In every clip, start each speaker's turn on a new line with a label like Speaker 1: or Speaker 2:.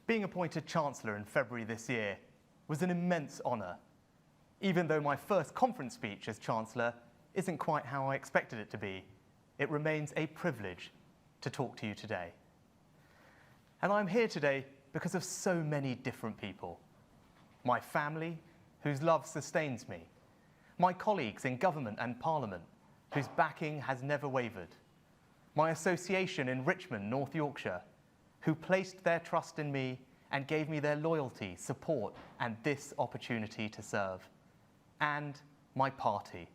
Speaker 1: Being appointed Chancellor in February this year was an immense honour, even though my first conference speech as Chancellor isn't quite how I expected it to be. It remains a privilege to talk to you today. And I'm here today because of so many different people. My family, whose love sustains me. My colleagues in government and parliament, whose backing has never wavered. My association in Richmond, North Yorkshire, who placed their trust in me and gave me their loyalty, support, and this opportunity to serve. And my party,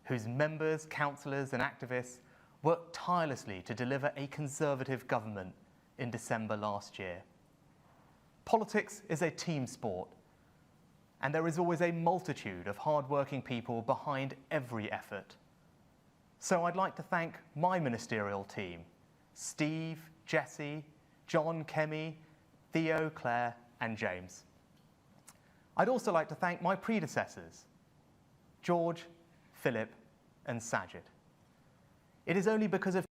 Speaker 1: whose members, councillors, and activists worked tirelessly to deliver a Conservative government in December last year. Politics is a team sport, and there is always a multitude of hard-working people behind every effort. So I'd like to thank my ministerial team, Steve, Jesse, John, Kemi, Theo, Claire, and James. I'd also like to thank my predecessors, George, Philip, and Sajid. It is only because of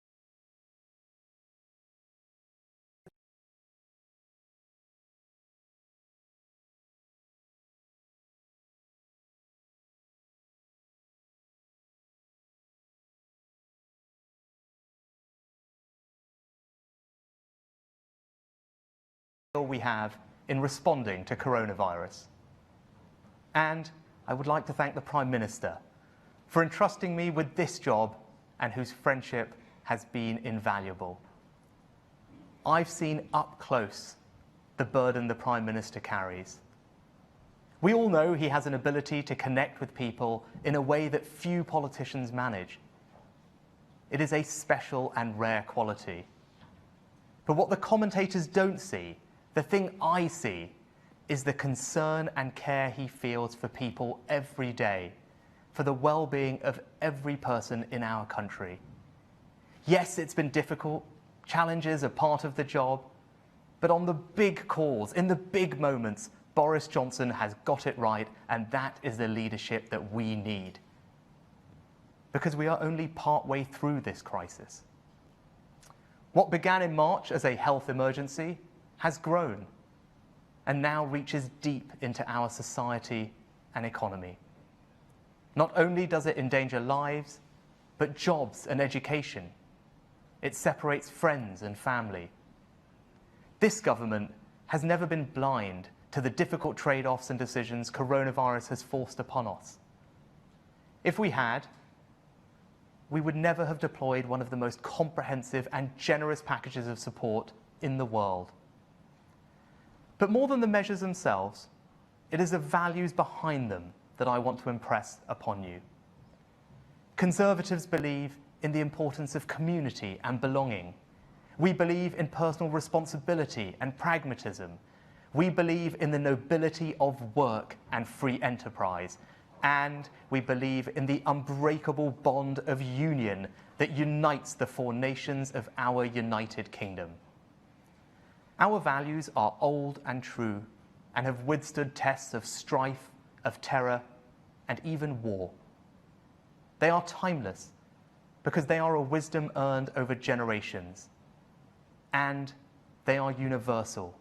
Speaker 1: we have in responding to coronavirus. And I would like to thank the Prime Minister for entrusting me with this job and whose friendship has been invaluable. I've seen up close the burden the Prime Minister carries. We all know he has an ability to connect with people in a way that few politicians manage. It is a special and rare quality. But what the commentators don't see, the thing I see, is the concern and care he feels for people every day, for the well-being of every person in our country. Yes, it's been difficult, challenges are part of the job, but on the big calls, in the big moments, Boris Johnson has got it right, and that is the leadership that we need. Because we are only partway through this crisis. What began in March as a health emergency has grown and now reaches deep into our society and economy. Not only does it endanger lives, but jobs and education. It separates friends and family. This government has never been blind to the difficult trade-offs and decisions coronavirus has forced upon us. If we had, we would never have deployed one of the most comprehensive and generous packages of support in the world. But more than the measures themselves, it is the values behind them that I want to impress upon you. Conservatives believe in the importance of community and belonging. We believe in personal responsibility and pragmatism. We believe in the nobility of work and free enterprise. And we believe in the unbreakable bond of union that unites the four nations of our United Kingdom. Our values are old and true and have withstood tests of strife, of terror, and even war. They are timeless because they are a wisdom earned over generations. And they are universal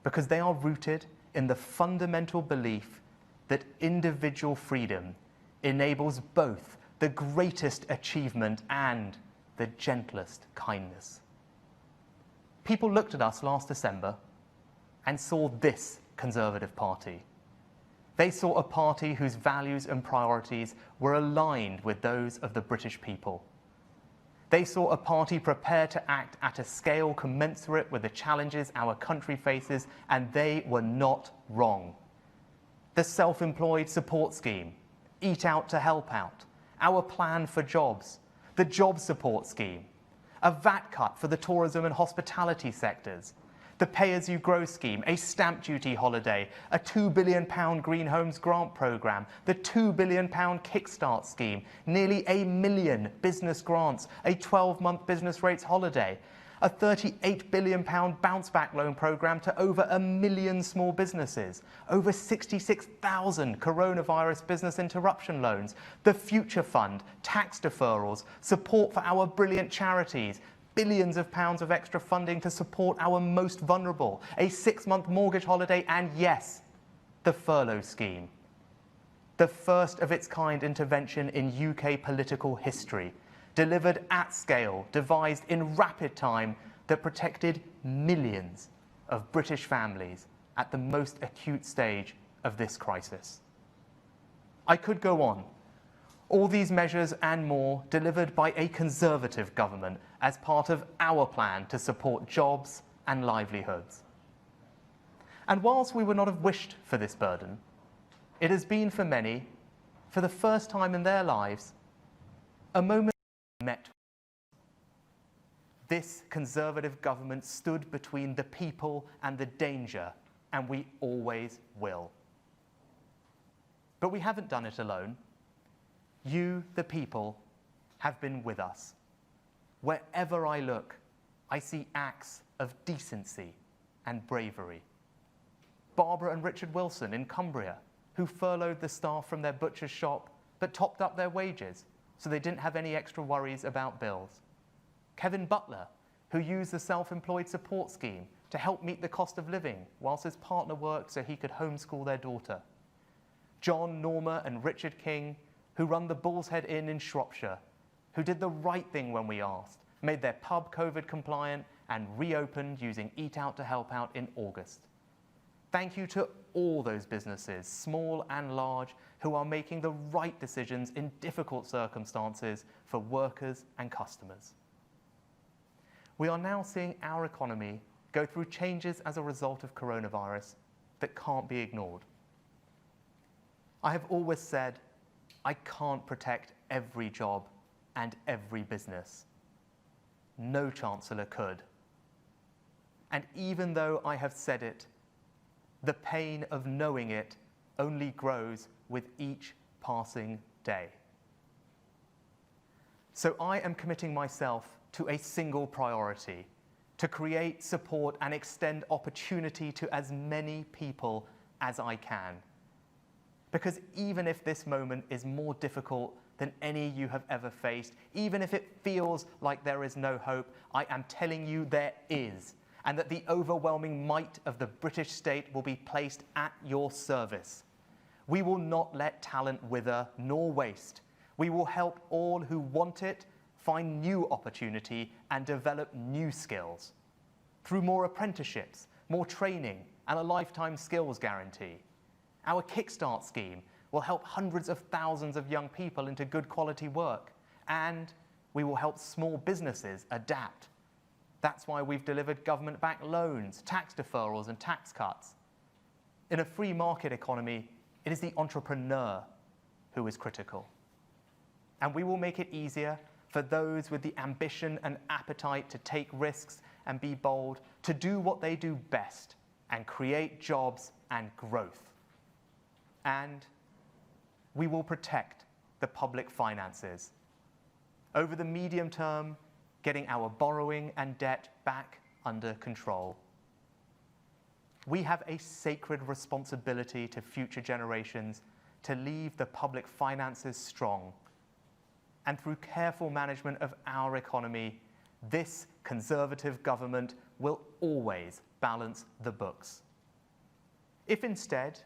Speaker 1: because they are rooted in the fundamental belief that individual freedom enables both the greatest achievement and the gentlest kindness. People looked at us last December and saw this Conservative Party. They saw a party whose values and priorities were aligned with those of the British people. They saw a party prepared to act at a scale commensurate with the challenges our country faces, and they were not wrong. The self-employed support scheme, Eat Out to Help Out, our plan for jobs, the job support scheme, a VAT cut for the tourism and hospitality sectors, the pay-as-you-grow scheme, a stamp duty holiday, a £2 billion Green Homes grant programme, the £2 billion Kickstart scheme, nearly 1 million business grants, a 12-month business rates holiday, a £38 billion bounce back loan programme to over 1 million small businesses, over 66,000 coronavirus business interruption loans, the Future Fund, tax deferrals, support for our brilliant charities, billions of pounds of extra funding to support our most vulnerable, a 6-month mortgage holiday, and yes, the furlough scheme. The first of its kind intervention in UK political history, delivered at scale, devised in rapid time, that protected millions of British families at the most acute stage of this crisis. I could go on. All these measures and more delivered by a Conservative government as part of our plan to support jobs and livelihoods. And whilst we would not have wished for this burden, it has been for many, for the first time in their lives, a moment met. This Conservative government stood between the people and the danger, and we always will. But we haven't done it alone. You, the people, have been with us. Wherever I look, I see acts of decency and bravery. Barbara and Richard Wilson in Cumbria, who furloughed the staff from their butcher's shop but topped up their wages so they didn't have any extra worries about bills. Kevin Butler, who used the self-employed support scheme to help meet the cost of living whilst his partner worked so he could homeschool their daughter. John, Norma and Richard King, who run the Bull's Head Inn in Shropshire, who did the right thing when we asked, made their pub COVID compliant and reopened using Eat Out to Help Out in August. Thank you to all those businesses, small and large, who are making the right decisions in difficult circumstances for workers and customers. We are now seeing our economy go through changes as a result of coronavirus that can't be ignored. I have always said I can't protect every job and every business. No Chancellor could. And even though I have said it, the pain of knowing it only grows with each passing day. So I am committing myself to a single priority: to create, support, and extend opportunity to as many people as I can. Because even if this moment is more difficult than any you have ever faced, even if it feels like there is no hope, I am telling you there is, and that the overwhelming might of the British state will be placed at your service. We will not let talent wither nor waste. We will help all who want it find new opportunity and develop new skills through more apprenticeships, more training, and a lifetime skills guarantee. Our Kickstart scheme will help hundreds of thousands of young people into good quality work, and we will help small businesses adapt. That's why we've delivered government-backed loans, tax deferrals, and tax cuts. In a free market economy, it is the entrepreneur who is critical. And we will make it easier for those with the ambition and appetite to take risks and be bold, to do what they do best and create jobs and growth. And we will protect the public finances. Over the medium term, getting our borrowing and debt back under control. We have a sacred responsibility to future generations to leave the public finances strong. And through careful management of our economy, this Conservative government will always balance the books. If instead,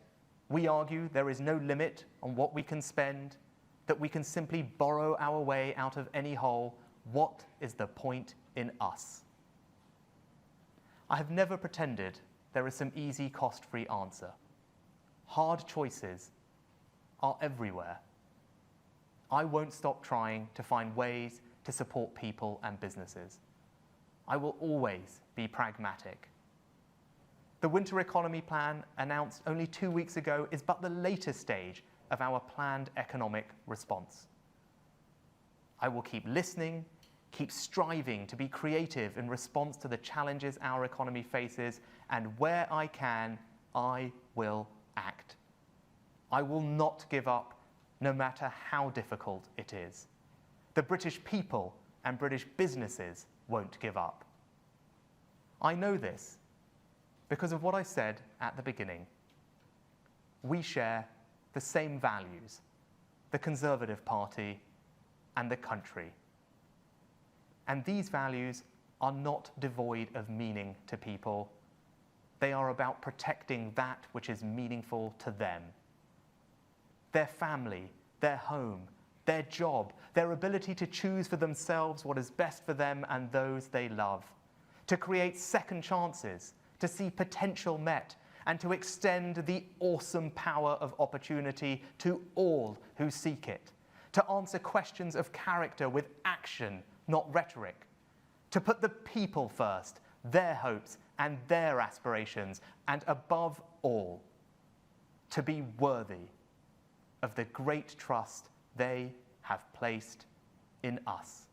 Speaker 1: we argue there is no limit on what we can spend, that we can simply borrow our way out of any hole, what is the point in us? I have never pretended there is some easy, cost-free answer. Hard choices are everywhere. I won't stop trying to find ways to support people and businesses. I will always be pragmatic. The Winter Economy Plan, announced only 2 weeks ago, is but the latest stage of our planned economic response. I will keep listening, keep striving to be creative in response to the challenges our economy faces, and where I can, I will act. I will not give up, no matter how difficult it is. The British people and British businesses won't give up. I know this because of what I said at the beginning. We share the same values, the Conservative Party and the country. And these values are not devoid of meaning to people. They are about protecting that which is meaningful to them. Their family, their home, their job, their ability to choose for themselves what is best for them and those they love, to create second chances, to see potential met, and to extend the awesome power of opportunity to all who seek it, to answer questions of character with action, not rhetoric, to put the people first, their hopes and their aspirations, and above all, to be worthy of the great trust they have placed in us.